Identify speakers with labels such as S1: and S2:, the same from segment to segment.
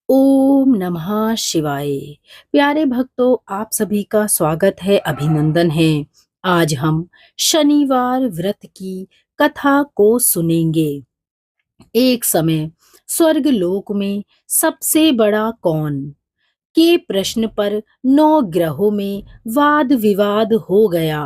S1: ओम नमः शिवाय। प्यारे भक्तों, आप सभी का स्वागत है, अभिनंदन है। आज हम शनिवार व्रत की कथा को सुनेंगे। एक समय स्वर्ग लोक में सबसे बड़ा कौन के प्रश्न पर 9 ग्रहों में वाद विवाद हो गया।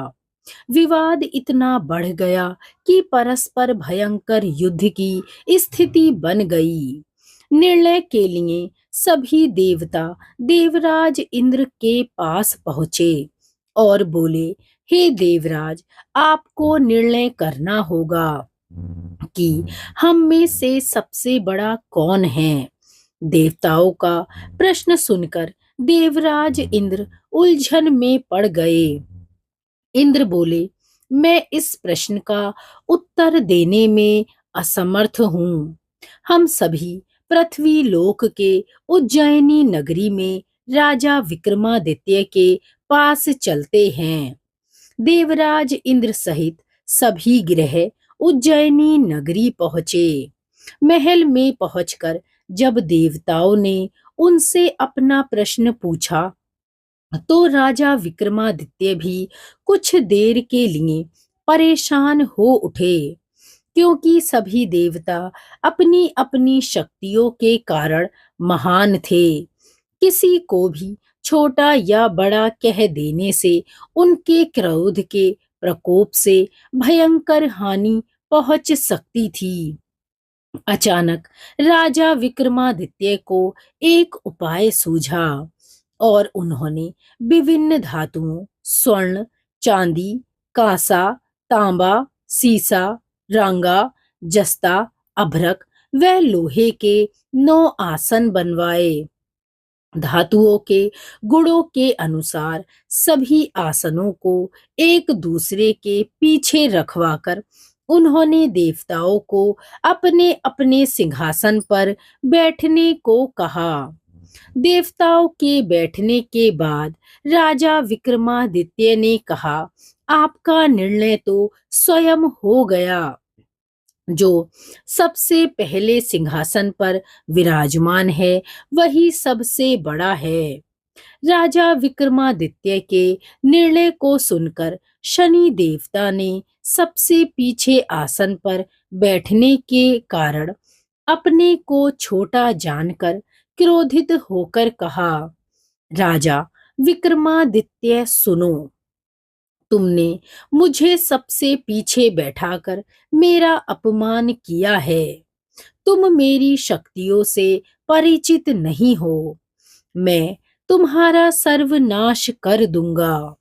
S1: विवाद इतना बढ़ गया कि परस्पर भयंकर युद्ध की स्थिति बन गई। निर्णय के लिए सभी देवता देवराज इंद्र के पास पहुंचे और बोले, हे देवराज, आपको निर्णय करना होगा कि हम में से सबसे बड़ा कौन है। देवताओं का प्रश्न सुनकर देवराज इंद्र उलझन में पड़ गए। इंद्र बोले, मैं इस प्रश्न का उत्तर देने में असमर्थ हूँ। हम सभी पृथ्वी लोक के उज्जैनी नगरी में राजा विक्रमादित्य के पास चलते हैं। देवराज इंद्र सहित सभी ग्रह उज्जैनी नगरी पहुंचे। महल में पहुंचकर जब देवताओं ने उनसे अपना प्रश्न पूछा, तो राजा विक्रमादित्य भी कुछ देर के लिए परेशान हो उठे, क्योंकि सभी देवता अपनी अपनी शक्तियों के कारण महान थे। किसी को भी छोटा या बड़ा कह देने से उनके क्रोध के प्रकोप से भयंकर हानि पहुंच सकती थी। अचानक राजा विक्रमादित्य को एक उपाय सूझा और उन्होंने विभिन्न धातुओं, स्वर्ण, चांदी, कांसा, तांबा, सीसा, रांगा, जस्ता, अभ्रक व लोहे के 9 आसन बनवाए। धातुओं के गुणों के अनुसार सभी आसनों को एक दूसरे के पीछे रखवाकर उन्होंने देवताओं को अपने अपने सिंहासन पर बैठने को कहा। देवताओं के बैठने के बाद राजा विक्रमादित्य ने कहा, आपका निर्णय तो स्वयं हो गया। जो सबसे पहले सिंहासन पर विराजमान है वही सबसे बड़ा है। राजा विक्रमादित्य के निर्णय को सुनकर शनि देवता ने सबसे पीछे आसन पर बैठने के कारण अपने को छोटा जानकर क्रोधित होकर कहा, राजा विक्रमादित्य, सुनो, तुमने मुझे सबसे पीछे बैठाकर मेरा अपमान किया है। तुम मेरी शक्तियों से परिचित नहीं हो। मैं तुम्हारा सर्वनाश कर दूंगा।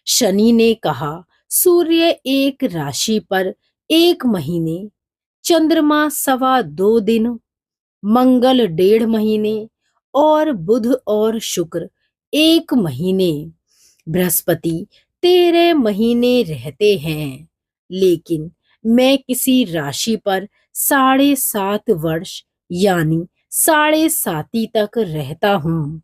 S1: शनि ने कहा, सूर्य एक राशि पर 1 महीने, चंद्रमा 2.25 दिन, मंगल 1.5 महीने और बुध और शुक्र 1 महीने, बृहस्पति 13 महीने रहते हैं। लेकिन मैं किसी राशि पर 7.5 वर्ष यानी 7.5 तक रहता हूँ।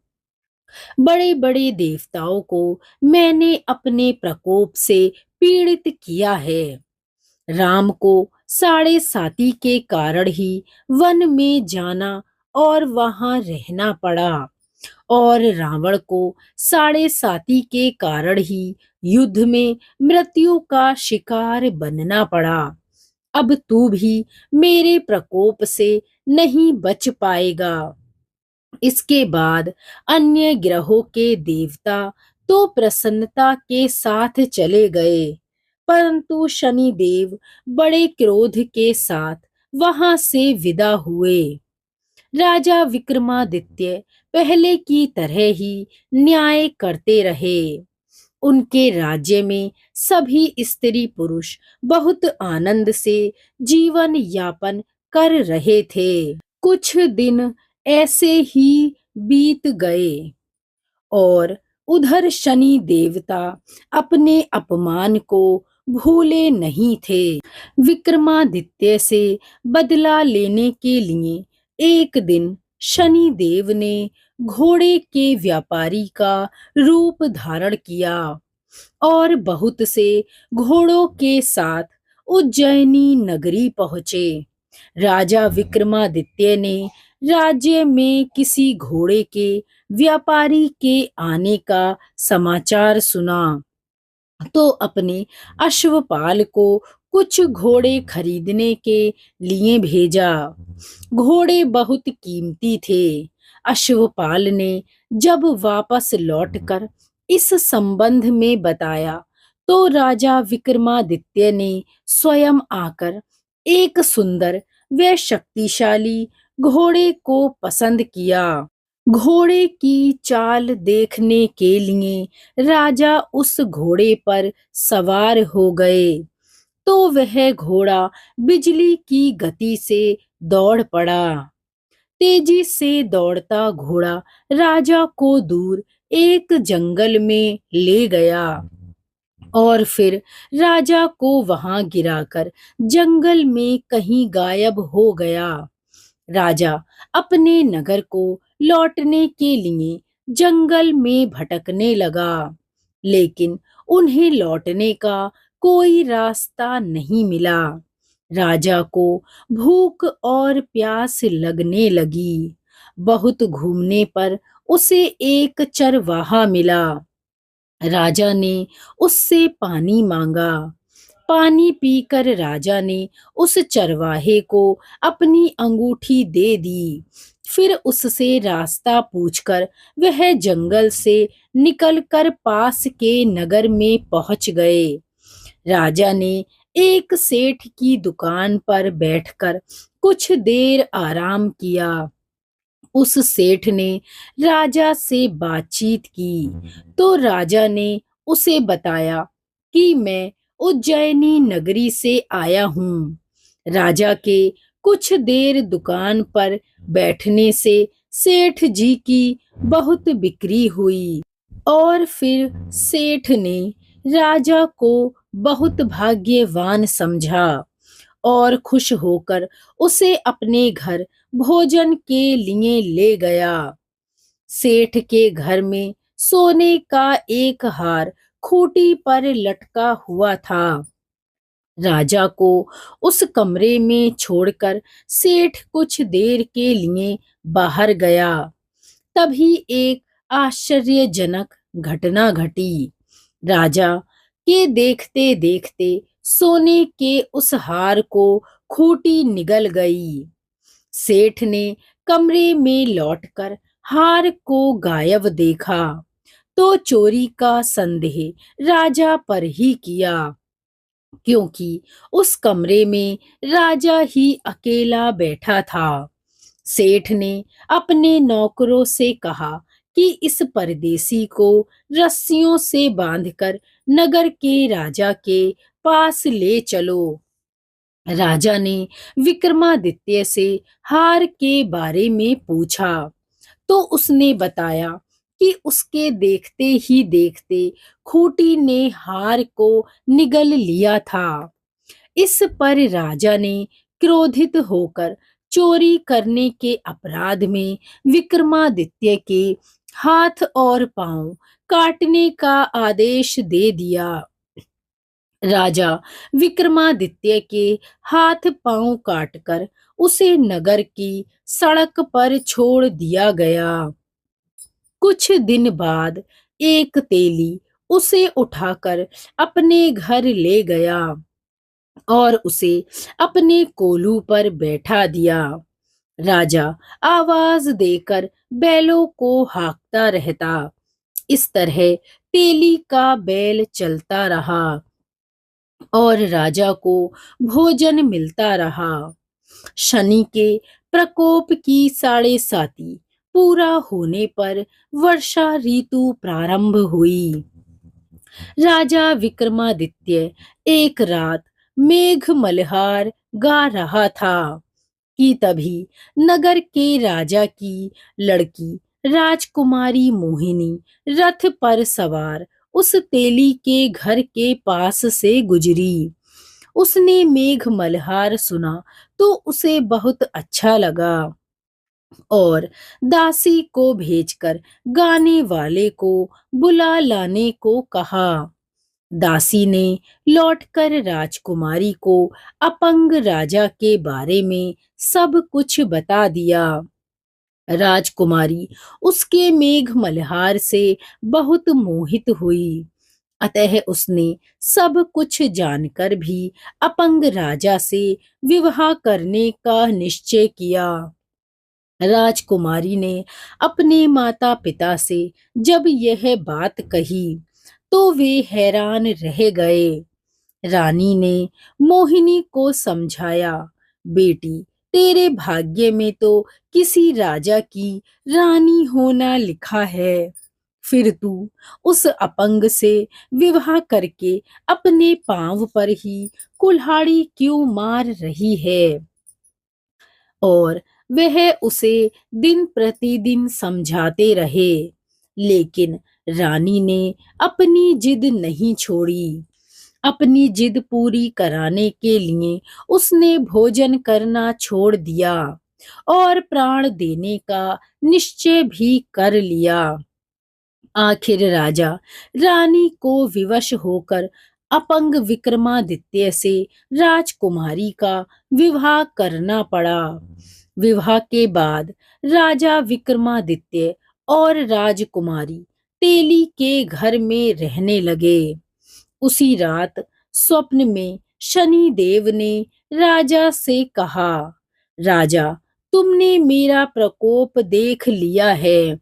S1: बड़े बड़े देवताओं को मैंने अपने प्रकोप से पीड़ित किया है। राम को 7.5 के कारण ही वन में जाना और वहां रहना पड़ा, और रावण को 7.5 के कारण ही युद्ध में मृत्यु का शिकार बनना पड़ा। अब तू भी मेरे प्रकोप से नहीं बच पाएगा। इसके बाद अन्य ग्रहों के देवता तो प्रसन्नता के साथ चले गए, परंतु शनि देव बड़े क्रोध के साथ वहां से विदा हुए। राजा विक्रमादित्य पहले की तरह ही न्याय करते रहे। उनके राज्य में सभी स्त्री पुरुष बहुत आनंद से जीवन यापन कर रहे थे। कुछ दिन ऐसे ही बीत गए और उधर शनि देवता अपने अपमान को भूले नहीं थे। विक्रमादित्य से बदला लेने के लिए एक दिन शनि देव ने घोड़े के व्यापारी का रूप धारण किया और बहुत से घोड़ों के साथ उज्जैनी नगरी पहुंचे। राजा विक्रमादित्य ने राज्य में किसी घोड़े के व्यापारी के आने का समाचार सुना तो अपने अश्वपाल को कुछ घोड़े खरीदने के लिए भेजा। घोड़े बहुत कीमती थे। अश्वपाल ने जब वापस लौटकर इस संबंध में बताया तो राजा विक्रमादित्य ने स्वयं आकर एक सुंदर व शक्तिशाली घोड़े को पसंद किया। घोड़े की चाल देखने के लिए राजा उस घोड़े पर सवार हो गए तो वह घोड़ा बिजली की गति से दौड़ पड़ा। तेजी से दौड़ता घोड़ा राजा को दूर एक जंगल में ले गया और फिर राजा को वहां गिराकर जंगल में कहीं गायब हो गया। राजा अपने नगर को लौटने के लिए जंगल में भटकने लगा, लेकिन उन्हें लौटने का कोई रास्ता नहीं मिला। राजा को भूख और प्यास लगने लगी। बहुत घूमने पर उसे एक चरवाहा मिला। राजा ने उससे पानी मांगा। पानी पीकर राजा ने उस चरवाहे को अपनी अंगूठी दे दी। फिर उससे रास्ता पूछकर वह जंगल से निकलकर पास के नगर में पहुंच गए। राजा ने एक सेठ की दुकान पर बैठकर कुछ देर आराम किया। उस सेठ ने राजा से बातचीत की तो राजा ने उसे बताया कि मैं उज्जैनी नगरी से आया हूँ। राजा के कुछ देर दुकान पर बैठने से सेठ जी की बहुत बिक्री हुई और फिर सेठ ने राजा को बहुत भाग्यवान समझा और खुश होकर उसे अपने घर भोजन के लिए ले गया। सेठ के घर में सोने का एक हार खूंटी पर लटका हुआ था। राजा को उस कमरे में छोड़कर सेठ कुछ देर के लिए बाहर गया। तभी एक आश्चर्यजनक घटना घटी। राजा के देखते देखते सोने के उस हार को खूंटी निगल गई। सेठ ने कमरे में लौटकर हार को गायब देखा तो चोरी का संदेह राजा पर ही किया, क्योंकि उस कमरे में राजा ही अकेला बैठा था। सेठ ने अपने नौकरों से कहा कि इस परदेसी को रस्सियों से बांधकर नगर के राजा के पास ले चलो। राजा ने विक्रमादित्य से हार के बारे में पूछा तो उसने बताया कि उसके देखते ही देखते खूंटी ने हार को निगल लिया था। इस पर राजा ने क्रोधित होकर चोरी करने के अपराध में विक्रमादित्य के हाथ और पांव काटने का आदेश दे दिया। राजा विक्रमादित्य के हाथ पांव काटकर उसे नगर की सड़क पर छोड़ दिया गया। कुछ दिन बाद एक तेली उसे उठाकर अपने घर ले गया और उसे अपने कोलू पर बैठा दिया। राजा आवाज देकर बैलों को हाँकता रहता। इस तरह तेली का बैल चलता रहा और राजा को भोजन मिलता रहा। शनि के प्रकोप की 7.5 पूरा होने पर वर्षा ऋतु प्रारंभ हुई। राजा विक्रमादित्य एक रात मेघ मल्हार गा रहा था कि तभी नगर के राजा की लड़की राजकुमारी मोहिनी रथ पर सवार उस तेली के घर के पास से गुजरी। उसने मेघ मल्हार सुना तो उसे बहुत अच्छा लगा और दासी को भेजकर गाने वाले को बुला लाने को कहा। दासी ने लौटकर राजकुमारी को अपंग राजा के बारे में सब कुछ बता दिया। राजकुमारी उसके मेघ मल्हार से बहुत मोहित हुई। अतः उसने सब कुछ जानकर भी अपंग राजा से विवाह करने का निश्चय किया। राजकुमारी ने अपने माता पिता से जब यह बात कही तो वे हैरान रह गए। रानी ने मोहिनी को समझाया, बेटी, तेरे भाग्य में तो किसी राजा की रानी होना लिखा है, फिर तू उस अपंग से विवाह करके अपने पांव पर ही कुल्हाड़ी क्यों मार रही है। और वह उसे दिन प्रतिदिन समझाते रहे, लेकिन रानी ने अपनी जिद नहीं छोड़ी। अपनी जिद पूरी कराने के लिए उसने भोजन करना छोड़ दिया और प्राण देने का निश्चय भी कर लिया। आखिर राजा रानी को विवश होकर अपंग विक्रमादित्य से राजकुमारी का विवाह करना पड़ा। विवाह के बाद राजा विक्रमादित्य और राजकुमारी तेली के घर में रहने लगे। उसी रात स्वप्न में शनि देव ने राजा से कहा, राजा, तुमने मेरा प्रकोप देख लिया है।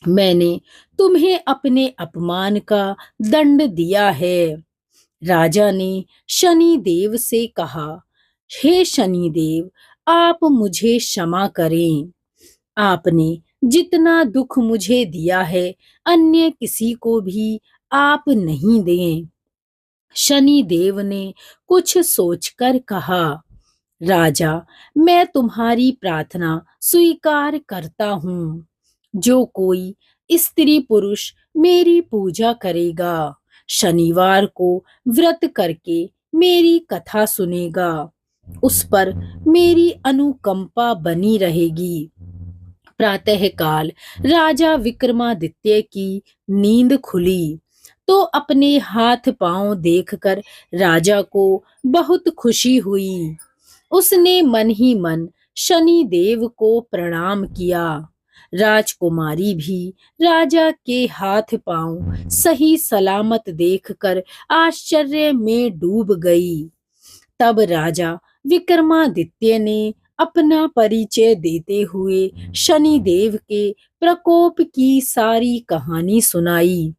S1: मैंने तुम्हें अपने अपमान का दंड दिया है। राजा ने शनि देव से कहा, हे शनि देव, आप मुझे क्षमा करें। आपने जितना दुख मुझे दिया है अन्य किसी को भी आप नहीं दें। शनि देव ने कुछ सोचकर कहा, राजा, मैं तुम्हारी प्रार्थना स्वीकार करता हूँ। जो कोई स्त्री पुरुष मेरी पूजा करेगा, शनिवार को व्रत करके मेरी कथा सुनेगा, उस पर मेरी अनुकंपा बनी रहेगी। प्रातःकाल राजा विक्रमादित्य की नींद खुली तो अपने हाथ पांव देखकर राजा को बहुत खुशी हुई। उसने मन ही मन शनि देव को प्रणाम किया। राजकुमारी भी राजा के हाथ पांव सही सलामत देखकर आश्चर्य में डूब गई। तब राजा विक्रमादित्य ने अपना परिचय देते हुए शनि देव के प्रकोप की सारी कहानी सुनाई।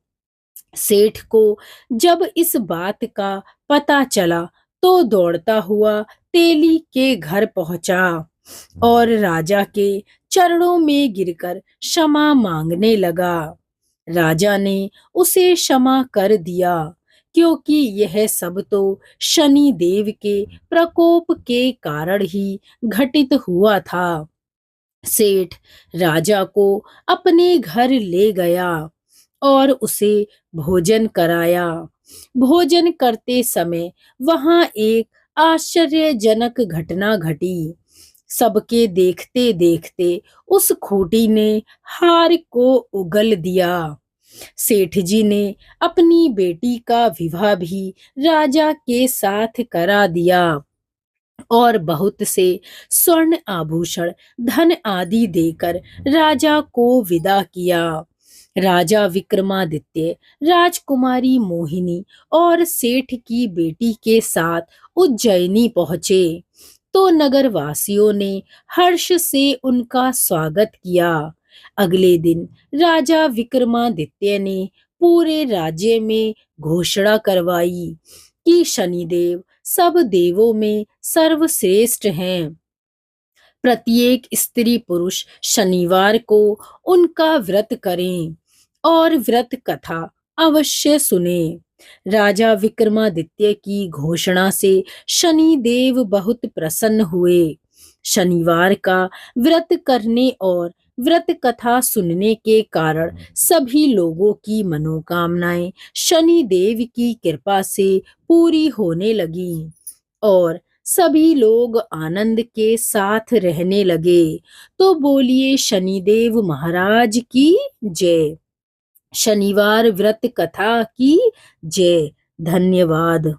S1: सेठ को जब इस बात का पता चला तो दौड़ता हुआ तेली के घर पहुंचा और राजा के चरणों में गिरकर क्षमा मांगने लगा। राजा ने उसे क्षमा कर दिया, क्योंकि यह सब तो शनि देव के प्रकोप के कारण ही घटित हुआ था। सेठ राजा को अपने घर ले गया और उसे भोजन कराया। भोजन करते समय वहां एक आश्चर्यजनक घटना घटी। सबके देखते देखते उस खूंटी ने हार को उगल दिया। सेठ जी ने अपनी बेटी का विवाह भी राजा के साथ करा दिया और बहुत से स्वर्ण आभूषण, धन आदि देकर राजा को विदा किया। राजा विक्रमादित्य राजकुमारी मोहिनी और सेठ की बेटी के साथ उज्जैनी पहुंचे तो नगरवासियों ने हर्ष से उनका स्वागत किया। अगले दिन राजा विक्रमादित्य ने पूरे राज्य में घोषणा करवाई कि शनिदेव सब देवों में सर्वश्रेष्ठ हैं। प्रत्येक स्त्री पुरुष शनिवार को उनका व्रत करें और व्रत कथा अवश्य सुने। राजा विक्रमादित्य की घोषणा से शनि देव बहुत प्रसन्न हुए। शनिवार का व्रत करने और व्रत कथा सुनने के कारण सभी लोगों की मनोकामनाएं शनि देव की कृपा से पूरी होने लगी और सभी लोग आनंद के साथ रहने लगे। तो बोलिए शनिदेव महाराज की जय। शनिवार व्रत कथा की जय। धन्यवाद।